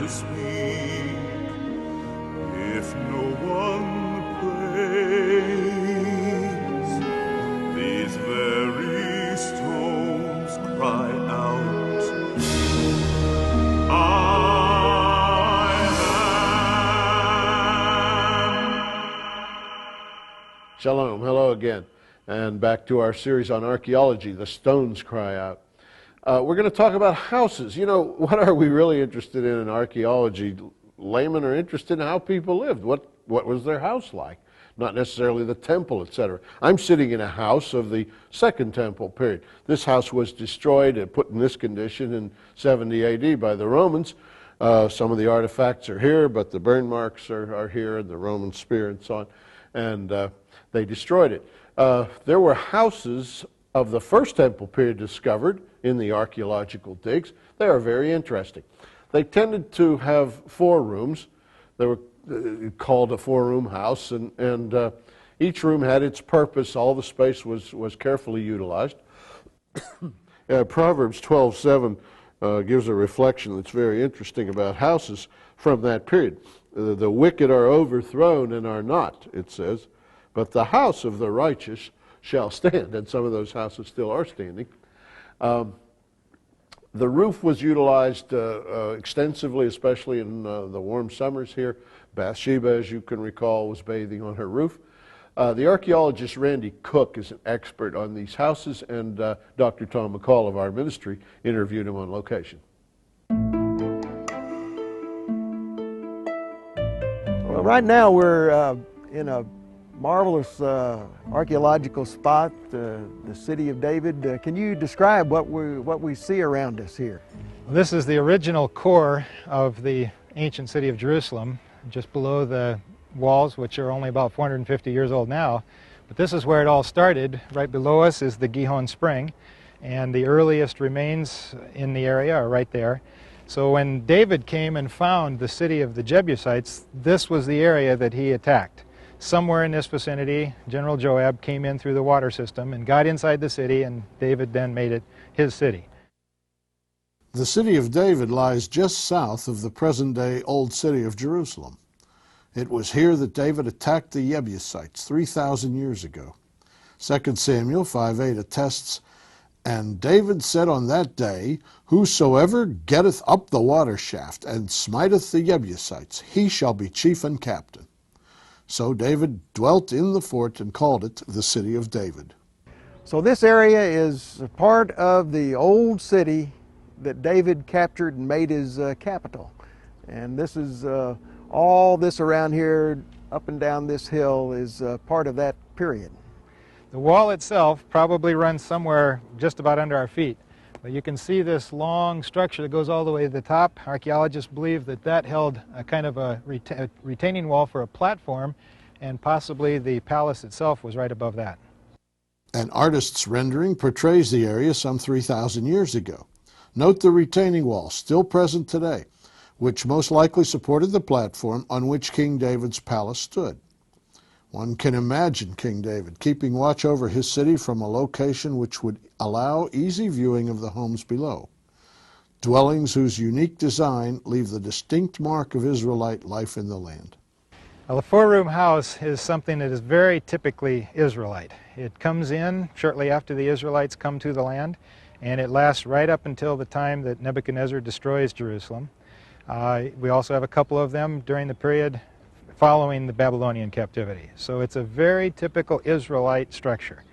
to speak, if no one prays, these very stones cry out, I am. Shalom, hello again, and back to our series on archaeology, The Stones Cry Out. We're going to talk about houses. You know, what are we really interested in archaeology? Laymen are interested in how people lived. What was their house like? Not necessarily the temple, etc. I'm sitting in a house of the Second Temple period. This house was destroyed and put in this condition in 70 AD by the Romans. Some of the artifacts are here, but the burn marks are here, and the Roman spear and so on. And they destroyed it. There were houses of the First Temple period discovered in the archaeological digs. They are very interesting. They tended to have 4 rooms. They were called a 4-room house, and each room had its purpose. All the space was carefully utilized. Proverbs 12:7 gives a reflection that's very interesting about houses from that period. The wicked are overthrown and are not, it says, but the house of the righteous shall stand, and some of those houses still are standing. The roof was utilized extensively, especially in the warm summers here. Bathsheba, as you can recall, was bathing on her roof. The archaeologist Randy Cook is an expert on these houses, and Dr. Tom McCall of our ministry interviewed him on location. Well, right now we're in a marvelous archaeological spot, the city of David. Can you describe what we see around us here? This is the original core of the ancient city of Jerusalem, just below the walls, which are only about 450 years old now. But this is where it all started. Right below us is the Gihon Spring, and the earliest remains in the area are right there. So when David came and found the city of the Jebusites, this was the area that he attacked. Somewhere in this vicinity, General Joab came in through the water system and got inside the city, and David then made it his city. The city of David lies just south of the present-day Old City of Jerusalem. It was here that David attacked the Jebusites 3,000 years ago. 2 Samuel 5:8 attests, "And David said on that day, Whosoever getteth up the water shaft and smiteth the Jebusites, he shall be chief and captain." So David dwelt in the fort and called it the City of David. So this area is a part of the old city that David captured and made his capital. And this is all this around here, up and down this hill, is part of that period. The wall itself probably runs somewhere just about under our feet. But you can see this long structure that goes all the way to the top. Archaeologists believe that that held a kind of a retaining wall for a platform, and possibly the palace itself was right above that. An artist's rendering portrays the area some 3,000 years ago. Note the retaining wall, still present today, which most likely supported the platform on which King David's palace stood. One can imagine King David keeping watch over his city from a location which would allow easy viewing of the homes below. Dwellings whose unique design leave the distinct mark of Israelite life in the land. Well, a 4-room house is something that is very typically Israelite. It comes in shortly after the Israelites come to the land, and it lasts right up until the time that Nebuchadnezzar destroys Jerusalem. We also have a couple of them during the period following the Babylonian captivity. So it's a very typical Israelite structure.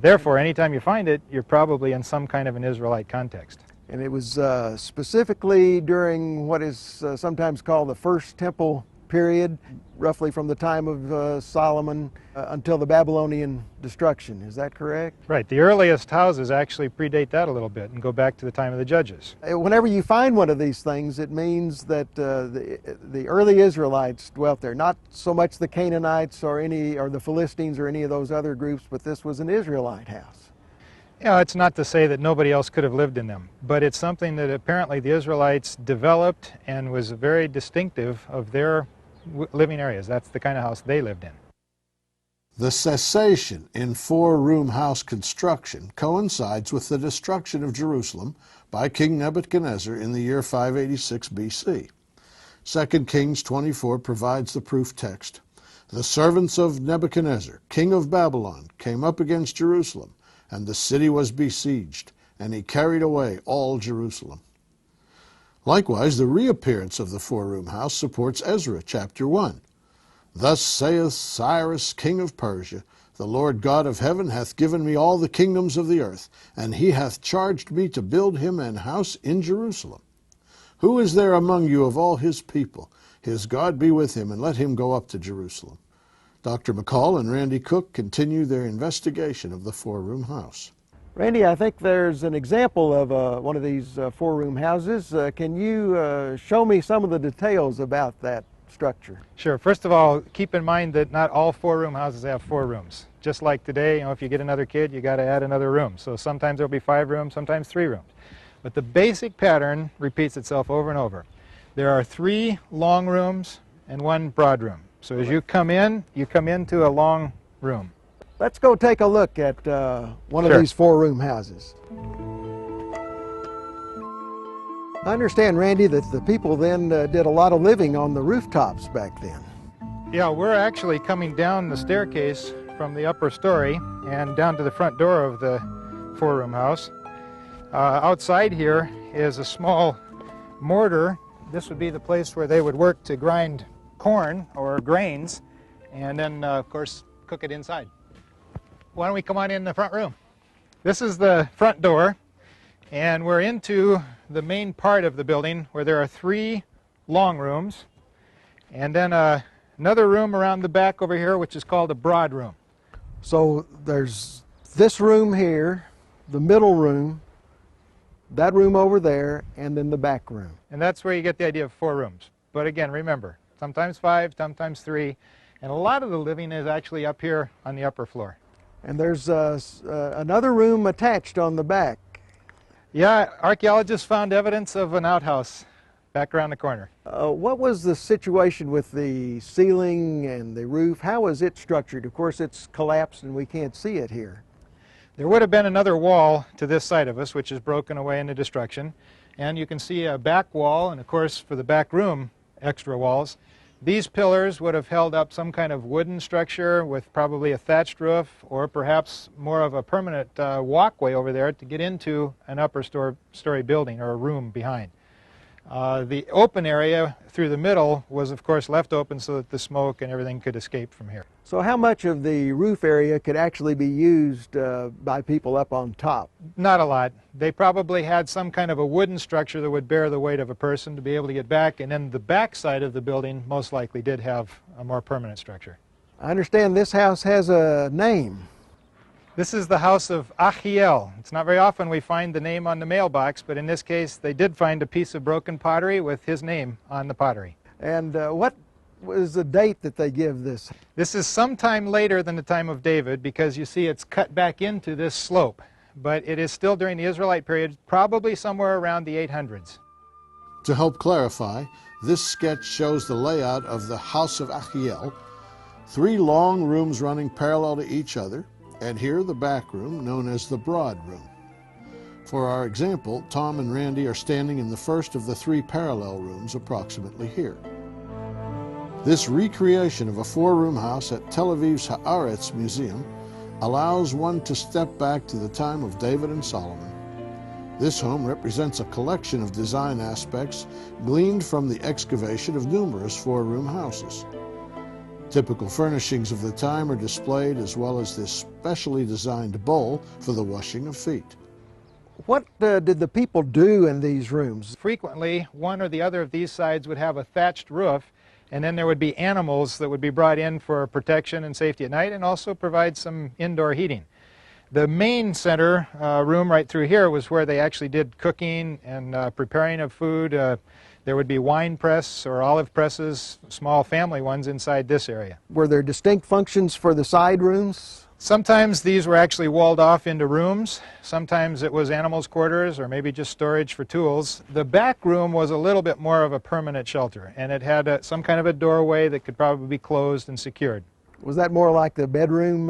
Therefore, anytime you find it, you're probably in some kind of an Israelite context. And it was specifically during what is sometimes called the First Temple period, roughly from the time of Solomon until the Babylonian destruction. Is that correct? Right. The earliest houses actually predate that a little bit and go back to the time of the judges. Whenever you find one of these things, it means that the early Israelites dwelt there. Not so much the Canaanites or the Philistines or any of those other groups, but this was an Israelite house. You know, it's not to say that nobody else could have lived in them, but it's something that apparently the Israelites developed and was very distinctive of their living areas. That's the kind of house they lived in. The cessation in 4-room house construction coincides with the destruction of Jerusalem by King Nebuchadnezzar in the year 586 BC. 2 Kings 24 provides the proof text. The servants of Nebuchadnezzar, king of Babylon, came up against Jerusalem, and the city was besieged, and he carried away all Jerusalem. Likewise, the reappearance of the four-room house supports Ezra chapter 1. Thus saith Cyrus, king of Persia, the Lord God of heaven hath given me all the kingdoms of the earth, and he hath charged me to build him an house in Jerusalem. Who is there among you of all his people? His God be with him, and let him go up to Jerusalem. Dr. McCall and Randy Cook continue their investigation of the four-room house. Randy, I think there's an example of one of these four-room houses. Can you show me some of the details about that structure? Sure. First of all, keep in mind that not all four-room houses have 4 rooms. Just like today, if you get another kid, you got to add another room. So sometimes there'll be 5 rooms, sometimes 3 rooms. But the basic pattern repeats itself over and over. There are 3 long rooms and 1 broad room. So as you come into a long room. Let's go take a look at one Sure. of these four-room houses. I understand, Randy, that the people then did a lot of living on the rooftops back then. Yeah, we're actually coming down the staircase from the upper story and down to the front door of the four-room house. Outside here is a small mortar. This would be the place where they would work to grind corn or grains and then, of course, cook it inside. Why don't we come on in the front room? This is the front door, and we're into the main part of the building where there are 3 long rooms, and then another room around the back over here, which is called a broad room. So there's this room here, the middle room, that room over there, and then the back room. And that's where you get the idea of 4 rooms. But again, remember, sometimes 5, sometimes 3, and a lot of the living is actually up here on the upper floor. And there's another room attached on the back. Yeah, archaeologists found evidence of an outhouse back around the corner. What was the situation with the ceiling and the roof? How was it structured? Of course, it's collapsed and we can't see it here. There would have been another wall to this side of us, which is broken away into destruction. And you can see a back wall, and of course, for the back room, extra walls. These pillars would have held up some kind of wooden structure with probably a thatched roof, or perhaps more of a permanent walkway over there to get into an upper story building or a room behind. The open area through the middle was, of course, left open so that the smoke and everything could escape from here. So how much of the roof area could actually be used by people up on top? Not a lot. They probably had some kind of a wooden structure that would bear the weight of a person to be able to get back, and then the back side of the building most likely did have a more permanent structure. I understand this house has a name. This is the house of Archaeological. It's not very often we find the name on the mailbox, but in this case they did find a piece of broken pottery with his name on the pottery. And what was the date that they give this? This is sometime later than the time of David, because you see it's cut back into this slope, but it is still during the Israelite period, probably somewhere around the 800s. To help clarify, this sketch shows the layout of the house of Archaeological, 3 long rooms running parallel to each other, and here the back room, known as the broad room. For our example, Tom and Randy are standing in the first of the 3 parallel rooms approximately here. This recreation of a 4-room house at Tel Aviv's Haaretz Museum allows one to step back to the time of David and Solomon. This home represents a collection of design aspects gleaned from the excavation of numerous 4-room houses. Typical furnishings of the time are displayed, as well as this specially designed bowl for the washing of feet. What did the people do in these rooms? Frequently, one or the other of these sides would have a thatched roof, and then there would be animals that would be brought in for protection and safety at night, and also provide some indoor heating. The main center room right through here was where they actually did cooking and preparing of food. There would be wine press or olive presses, small family ones, inside this area. Were there distinct functions for the side rooms? Sometimes these were actually walled off into rooms. Sometimes it was animals' quarters or maybe just storage for tools. The back room was a little bit more of a permanent shelter, and it had some kind of a doorway that could probably be closed and secured. Was that more like the bedroom,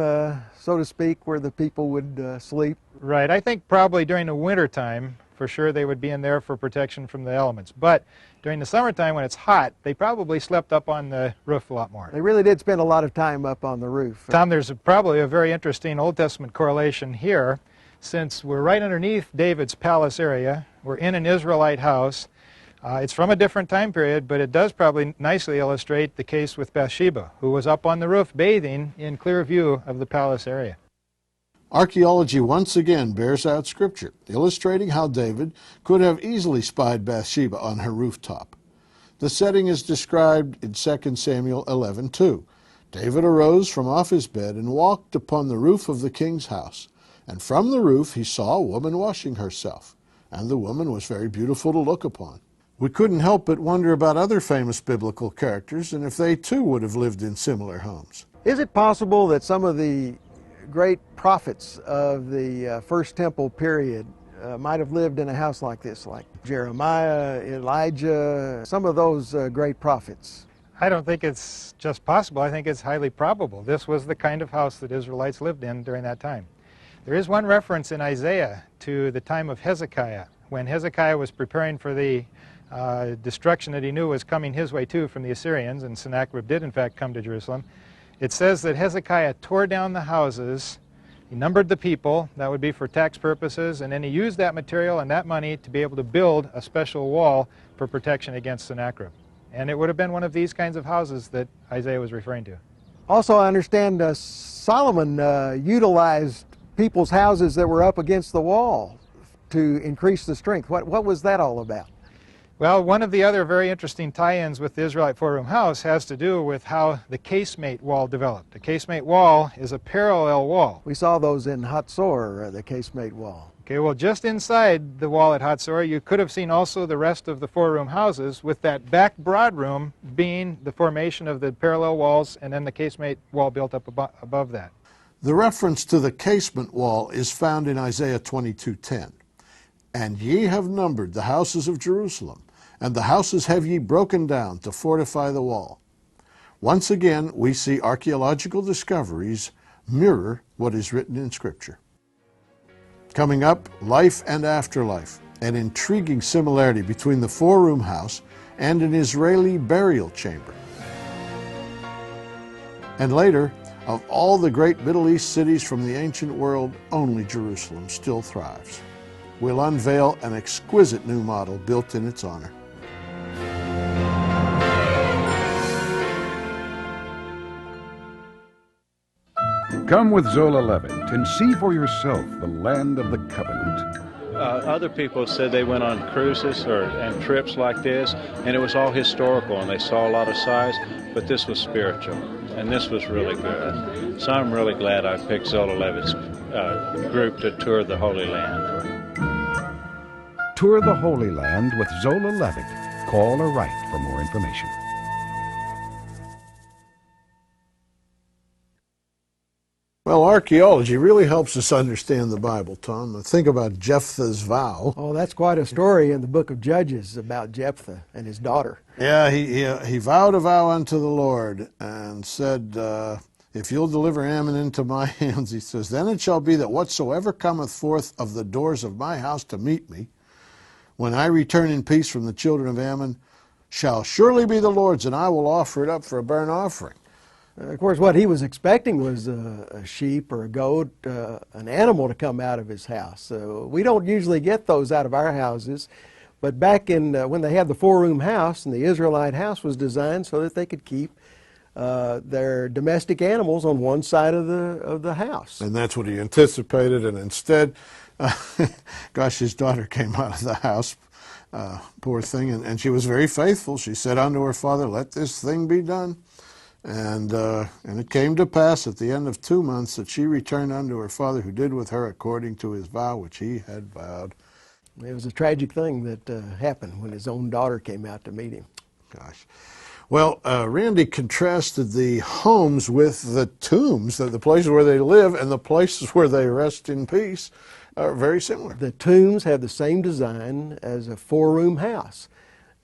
so to speak, where the people would sleep? Right. I think probably during the winter time, for sure they would be in there for protection from the elements. But During the summertime when it's hot, they probably slept up on the roof a lot more. They really did spend a lot of time up on the roof. Tom, there's probably a very interesting Old Testament correlation here. Since we're right underneath David's palace area, we're in an Israelite house. It's from a different time period, but it does probably nicely illustrate the case with Bathsheba, who was up on the roof bathing in clear view of the palace area. Archaeology once again bears out Scripture, illustrating how David could have easily spied Bathsheba on her rooftop. The setting is described in 2 Samuel 11:2. David arose from off his bed and walked upon the roof of the king's house. And from the roof he saw a woman washing herself, and the woman was very beautiful to look upon. We couldn't help but wonder about other famous biblical characters and if they too would have lived in similar homes. Is it possible that some of the great prophets of the First Temple period might have lived in a house like this, like Jeremiah, Elijah, some of those great prophets? I don't think it's just possible. I think it's highly probable. This was the kind of house that Israelites lived in during that time. There is one reference in Isaiah to the time of Hezekiah, when Hezekiah was preparing for the destruction that he knew was coming his way too from the Assyrians, and Sennacherib did in fact come to Jerusalem. It says that Hezekiah tore down the houses, he numbered the people, that would be for tax purposes, and then he used that material and that money to be able to build a special wall for protection against Sennacherib. And it would have been one of these kinds of houses that Isaiah was referring to. Also, I understand Solomon utilized people's houses that were up against the wall to increase the strength. What was that all about? Well, one of the other very interesting tie-ins with the Israelite four-room house has to do with how the casemate wall developed. The casemate wall is a parallel wall. We saw those in Hatzor, the casemate wall. Okay, well, just inside the wall at Hatzor, you could have seen also the rest of the four-room houses, with that back broad room being the formation of the parallel walls and then the casemate wall built up above that. The reference to the casement wall is found in Isaiah 22:10. And ye have numbered the houses of Jerusalem, and the houses have ye broken down to fortify the wall. Once again, we see archaeological discoveries mirror what is written in Scripture. Coming up, life and afterlife, an intriguing similarity between the four-room house and an Israeli burial chamber. And later, of all the great Middle East cities from the ancient world, only Jerusalem still thrives. We'll unveil an exquisite new model built in its honor. Come with Zola Levitt and see for yourself the land of the covenant. Other people said they went on cruises and trips like this, and it was all historical, and they saw a lot of sights, but this was spiritual, and this was really good. So I'm really glad I picked Zola Levitt's group to tour the Holy Land. Tour the Holy Land with Zola Levitt. Call or write for more information. Well, archaeology really helps us understand the Bible, Tom. Think about Jephthah's vow. Oh, that's quite a story in the book of Judges about Jephthah and his daughter. Yeah, he vowed a vow unto the Lord and said, if you'll deliver Ammon into my hands, he says, then it shall be that whatsoever cometh forth of the doors of my house to meet me, when I return in peace from the children of Ammon, shall surely be the Lord's, and I will offer it up for a burnt offering. Of course, what he was expecting was a sheep or a goat, an animal to come out of his house. So we don't usually get those out of our houses. But back in when they had the four-room house, and the Israelite house was designed so that they could keep their domestic animals on one side of the house. And that's what he anticipated, and instead, gosh, his daughter came out of the house, poor thing, and she was very faithful. She said unto her father, let this thing be done. And it came to pass at the end of 2 months that she returned unto her father, who did with her according to his vow which he had vowed. It was a tragic thing that happened when his own daughter came out to meet him. Gosh. Well, Randy contrasted the homes with the tombs, the places where they live and the places where they rest in peace are very similar. The tombs have the same design as a four-room house.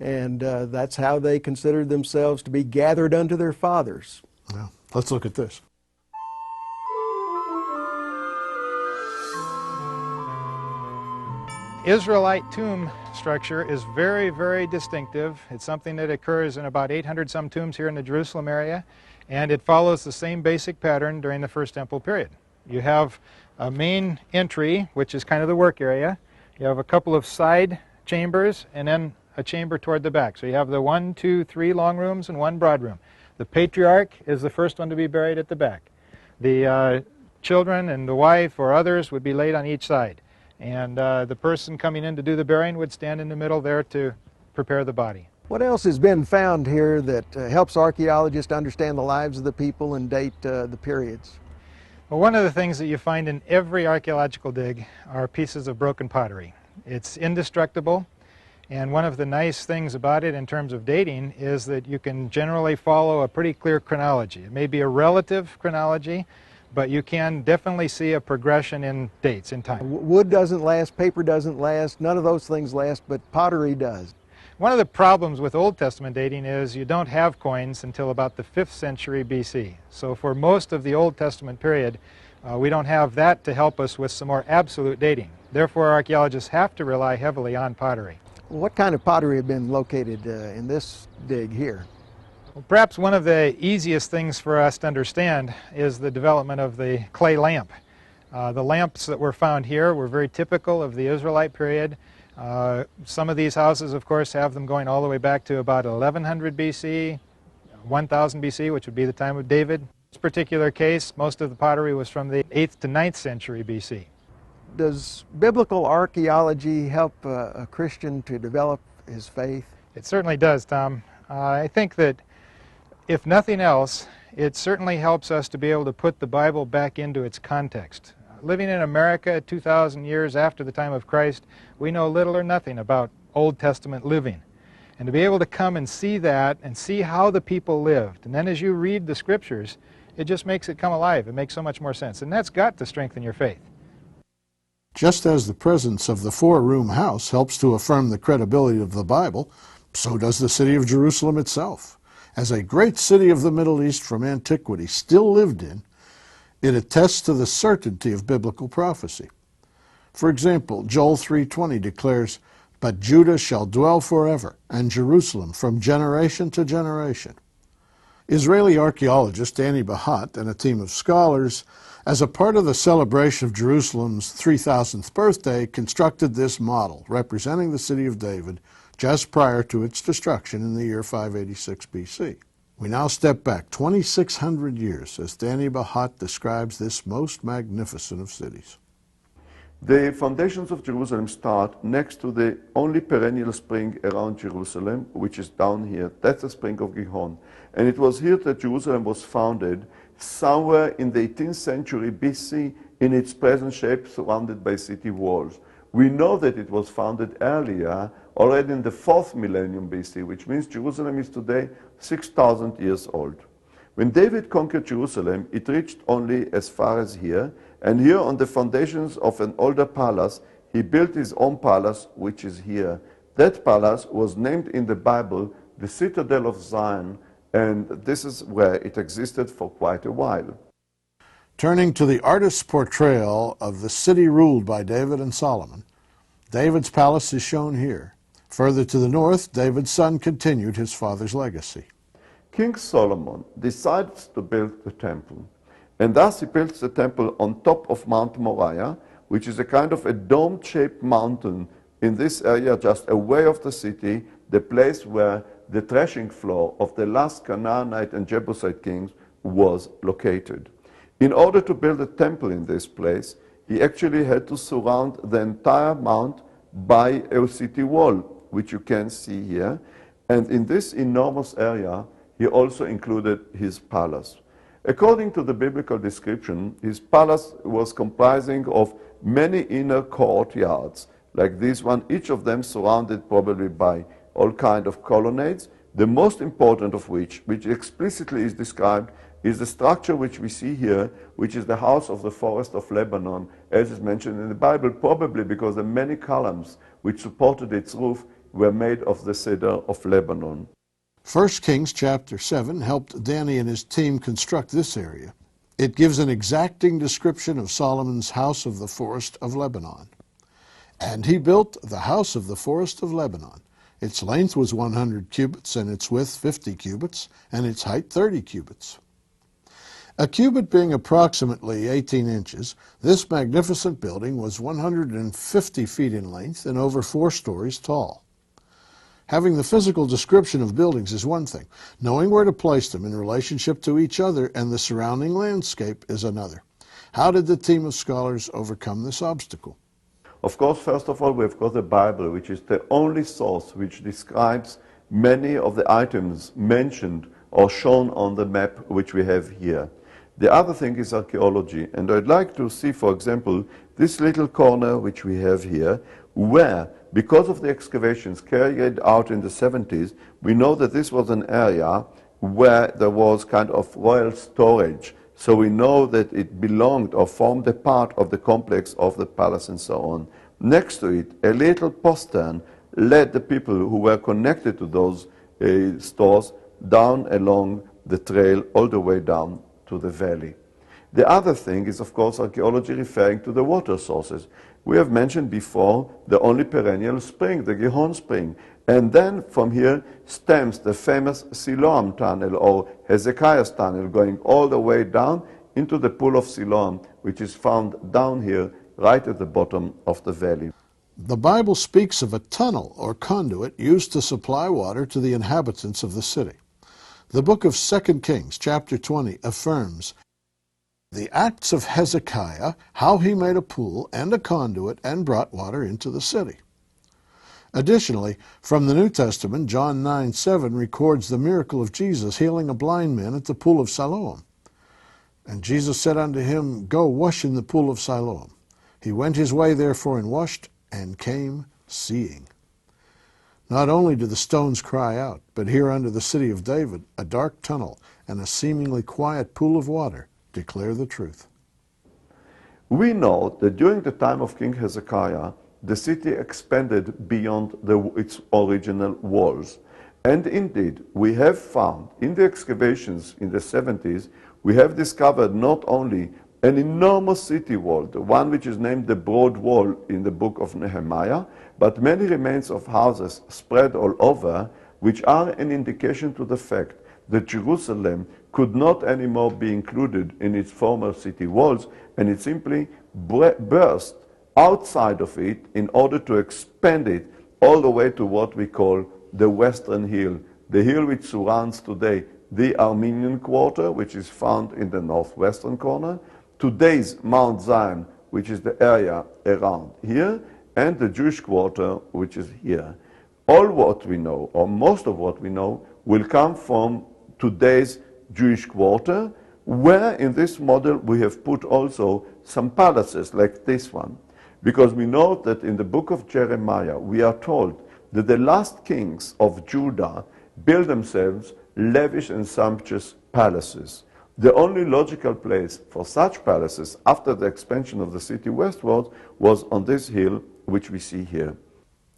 And that's how they considered themselves to be gathered unto their fathers. Well, let's look at this. Israelite tomb structure is very, very distinctive. It's something that occurs in about 800 some tombs here in the Jerusalem area, and it follows the same basic pattern during the First Temple period. You have a main entry, which is kind of the work area. You have a couple of side chambers, and then a chamber toward the back. So you have the 1, 2, 3 long rooms and 1 broad room. The patriarch is the first one to be buried at the back. The children and the wife or others would be laid on each side. And the person coming in to do the burying would stand in the middle there to prepare the body. What else has been found here that helps archaeologists understand the lives of the people and date the periods? Well, one of the things that you find in every archaeological dig are pieces of broken pottery. It's indestructible, and one of the nice things about it in terms of dating is that you can generally follow a pretty clear chronology. It may be a relative chronology, but you can definitely see a progression in dates, in time. Wood doesn't last, paper doesn't last, none of those things last, but pottery does. One of the problems with Old Testament dating is you don't have coins until about the 5th century BC. So for most of the Old Testament period, we don't have that to help us with some more absolute dating. Therefore, archaeologists have to rely heavily on pottery. What kind of pottery have been located in this dig here? Well, perhaps one of the easiest things for us to understand is the development of the clay lamp. The lamps that were found here were very typical of the Israelite period. Some of these houses, of course, have them going all the way back to about 1100 BC, 1000 BC, which would be the time of David. In this particular case, most of the pottery was from the 8th to 9th century BC. Does biblical archaeology help a Christian to develop his faith? It certainly does, Tom. I think that if nothing else, it certainly helps us to be able to put the Bible back into its context. Living in America 2,000 years after the time of Christ, we know little or nothing about Old Testament living. And to be able to come and see that and see how the people lived, and then as you read the scriptures, it just makes it come alive. It makes so much more sense. And that's got to strengthen your faith. Just as the presence of the 4-room house helps to affirm the credibility of the Bible, so does the city of Jerusalem itself. As a great city of the Middle East from antiquity still lived in, it attests to the certainty of biblical prophecy. For example, Joel 3:20 declares, "But Judah shall dwell forever, and Jerusalem from generation to generation." Israeli archaeologist Danny Bahat and a team of scholars, as a part of the celebration of Jerusalem's 3000th birthday, constructed this model representing the city of David just prior to its destruction in the year 586 BC. We now step back 2,600 years as Danny Bahat describes this most magnificent of cities. The foundations of Jerusalem start next to the only perennial spring around Jerusalem, which is down here. That's the spring of Gihon. And it was here that Jerusalem was founded, somewhere in the 18th century BC, in its present shape, surrounded by city walls. We know that it was founded earlier, already in the 4th millennium BC, which means Jerusalem is today 6,000 years old. When David conquered Jerusalem, it reached only as far as here, and here on the foundations of an older palace, he built his own palace, which is here. That palace was named in the Bible the Citadel of Zion, and this is where it existed for quite a while. Turning to the artist's portrayal of the city ruled by David and Solomon, David's palace is shown here. Further to the north, David's son continued his father's legacy. King Solomon decides to build the temple, and thus he builds the temple on top of Mount Moriah, which is a kind of a dome-shaped mountain in this area just away of the city, the place where the threshing floor of the last Canaanite and Jebusite kings was located. In order to build a temple in this place, he actually had to surround the entire mount by a city wall, which you can see here. And in this enormous area, he also included his palace. According to the biblical description, his palace was comprising of many inner courtyards, like this one, each of them surrounded probably by all kinds of colonnades, the most important of which explicitly is described, is the structure which we see here, which is the house of the forest of Lebanon, as is mentioned in the Bible, probably because the many columns which supported its roof were made of the cedar of Lebanon. 1 Kings chapter 7 helped Danny and his team construct this area. It gives an exacting description of Solomon's house of the forest of Lebanon. And he built the house of the forest of Lebanon. Its length was 100 cubits, and its width 50 cubits, and its height 30 cubits. A cubit being approximately 18 inches, this magnificent building was 150 feet in length and over 4 stories tall. Having the physical description of buildings is one thing. Knowing where to place them in relationship to each other and the surrounding landscape is another. How did the team of scholars overcome this obstacle? Of course, first of all, we've got the Bible, which is the only source which describes many of the items mentioned or shown on the map which we have here. The other thing is archaeology, and I'd like to see, for example, this little corner which we have here, where, because of the excavations carried out in the 70s, we know that this was an area where there was kind of royal storage. So we know that it belonged or formed a part of the complex of the palace and so on. Next to it, a little postern led the people who were connected to those stores down along the trail all the way down to the valley. The other thing is, of course, archaeology referring to the water sources. We have mentioned before the only perennial spring, the Gihon spring. And then from here stems the famous Siloam tunnel or Hezekiah's tunnel going all the way down into the pool of Siloam, which is found down here right at the bottom of the valley. The Bible speaks of a tunnel or conduit used to supply water to the inhabitants of the city. The book of 2 Kings, chapter 20, affirms the acts of Hezekiah, how he made a pool and a conduit and brought water into the city. Additionally, from the New Testament, John 9:7 records the miracle of Jesus healing a blind man at the pool of Siloam. And Jesus said unto him, Go wash in the pool of Siloam. He went his way therefore and washed, and came seeing. Not only do the stones cry out, but here under the city of David, a dark tunnel and a seemingly quiet pool of water declare the truth. We know that during the time of King Hezekiah, the city expanded beyond its original walls. And indeed, we have found in the excavations in the 70s, we have discovered not only an enormous city wall, the one which is named the Broad Wall in the book of Nehemiah, but many remains of houses spread all over, which are an indication to the fact that Jerusalem could not anymore be included in its former city walls, and it simply burst outside of it in order to expand it all the way to what we call the Western Hill, the hill which surrounds today the Armenian Quarter, which is found in the northwestern corner, today's Mount Zion, which is the area around here, and the Jewish Quarter, which is here. All what we know, or most of what we know, will come from today's Jewish Quarter, where in this model we have put also some palaces like this one. Because we know that in the book of Jeremiah, we are told that the last kings of Judah built themselves lavish and sumptuous palaces. The only logical place for such palaces after the expansion of the city westward was on this hill, which we see here.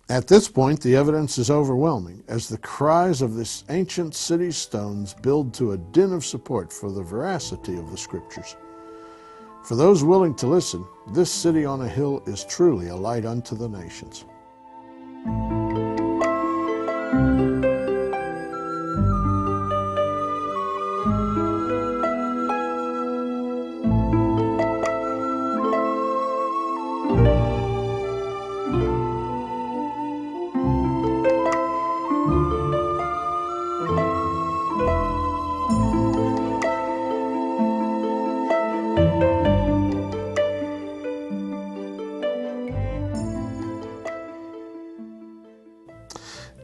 At this point, the evidence is overwhelming, as the cries of this ancient city's stones build to a din of support for the veracity of the Scriptures. For those willing to listen, this city on a hill is truly a light unto the nations.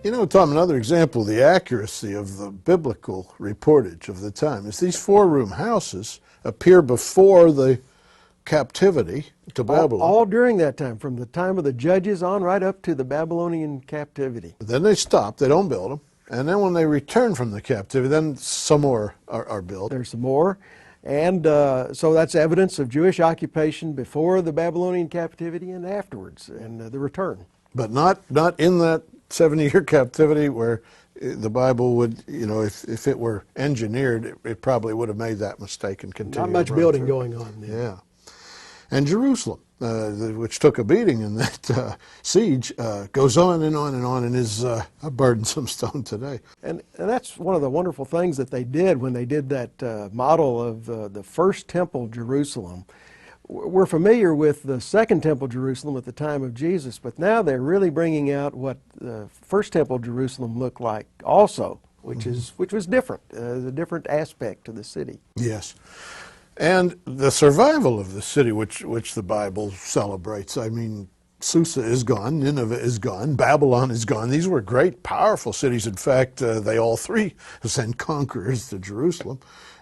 You know, Tom, another example of the accuracy of the biblical reportage of the time is these four-room houses appear before the captivity to Babylon. All during that time, from the time of the judges on right up to the Babylonian captivity. Then they stop, they don't build them, and then when they return from the captivity, then some more are built. There's some more. And so that's evidence of Jewish occupation before the Babylonian captivity and afterwards, and the return. But not in that 70-year captivity where the Bible would, you know, if it were engineered, it probably would have made that mistake and continued. Not much building going on there. Yeah. And Jerusalem, which took a beating in that siege, goes on and on and on, and is a burdensome stone today. And that's one of the wonderful things that they did when they did that model of the first temple, Jerusalem. We're familiar with the second temple, Jerusalem, at the time of Jesus, but now they're really bringing out what the first temple, Jerusalem, looked like also, which was different, a different aspect to the city. Yes. And the survival of the city, which the Bible celebrates. I mean, Susa is gone, Nineveh is gone, Babylon is gone. These were great, powerful cities. In fact, they all three sent conquerors to Jerusalem,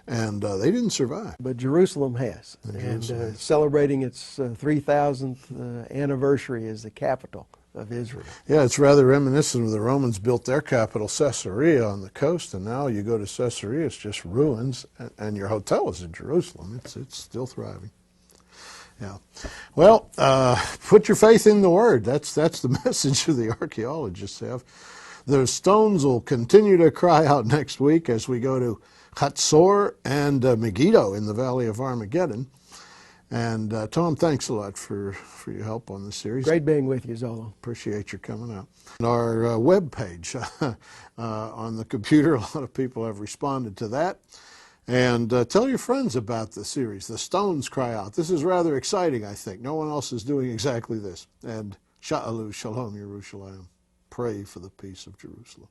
and they didn't survive. But Jerusalem has, and celebrating its 3,000th anniversary as the capital of Israel. Yeah, it's rather reminiscent of the Romans built their capital, Caesarea, on the coast, and now you go to Caesarea, it's just ruins, and your hotel is in Jerusalem. It's still thriving. Yeah. Well, put your faith in the Word. That's the message of the archaeologists have. The stones will continue to cry out next week as we go to Hatzor and Megiddo in the Valley of Armageddon. And Tom, thanks a lot for your help on this series. Great being with you, Zola. Appreciate your coming out. Our web page on the computer, a lot of people have responded to that. And tell your friends about the series, The Stones Cry Out. This is rather exciting, I think. No one else is doing exactly this. And Sha'alu Shalom Yerushalayim. Pray for the peace of Jerusalem.